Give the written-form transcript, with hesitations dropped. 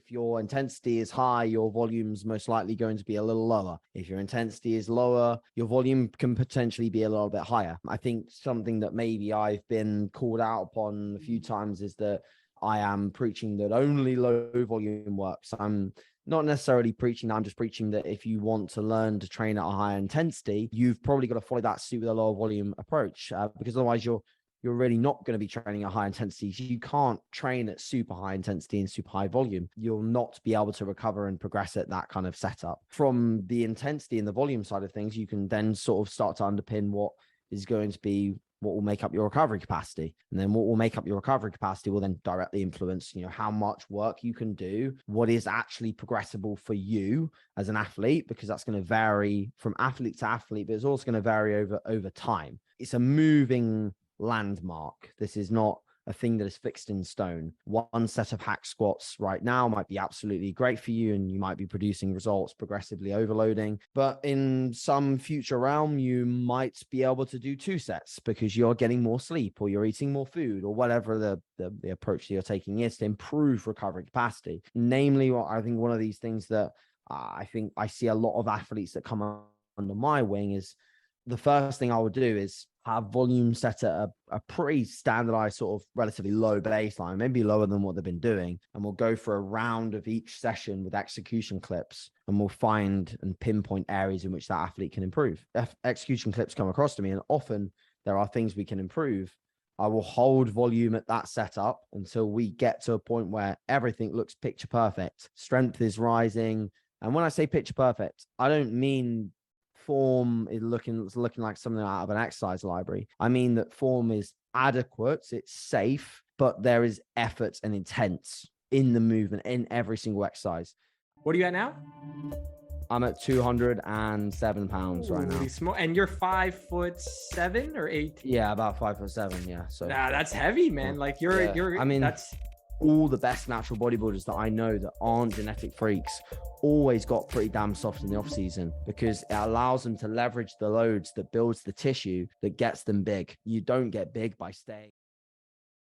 If your intensity is high, your volume's most likely going to be a little lower. If your intensity is lower, your volume can potentially be a little bit higher. I think something that maybe I've been called out upon a few times is that I am preaching that only low volume works. I'm not necessarily preaching that. I'm just preaching that if you want to learn to train at a higher intensity, you've probably got to follow that suit with a lower volume approach, because otherwise you're really not going to be training at high intensity. You can't train at super high intensity and super high volume. You'll not be able to recover and progress at that kind of setup. From the intensity and the volume side of things, you can then sort of start to underpin what is going to be what will make up your recovery capacity. And then what will make up your recovery capacity will then directly influence, how much work you can do, what is actually progressible for you as an athlete, because that's going to vary from athlete to athlete, but it's also going to vary over time. It's a moving landmark. This is not a thing that is fixed in stone. One set of hack squats right now might be absolutely great for you, and you might be producing results progressively overloading. But in some future realm, you might be able to do 2 sets because you're getting more sleep or you're eating more food or whatever the approach that you're taking is to improve recovery capacity. Namely, I think one of these things that I think I see a lot of athletes that come under my wing is the first thing I would do is have volume set at a pretty standardized sort of relatively low baseline, maybe lower than what they've been doing. And we'll go for a round of each session with execution clips, and we'll find and pinpoint areas in which that athlete can improve. If execution clips come across to me, and often there are things we can improve, I will hold volume at that setup until we get to a point where everything looks picture perfect. Strength is rising. And when I say picture perfect, I don't mean form is looking like something out of an exercise library. I mean that form is adequate, it's safe, but there is effort and intent in the movement in every single exercise. What are you at now? I'm at 207 pounds right now. Small. And you're 5'7" or 8? Yeah, about 5'7". Yeah. So that's heavy, man. Like you're. I mean, that's all the best natural bodybuilders that I know that aren't genetic freaks always got pretty damn soft in the off season, because it allows them to leverage the loads that builds the tissue that gets them big. You don't get big by staying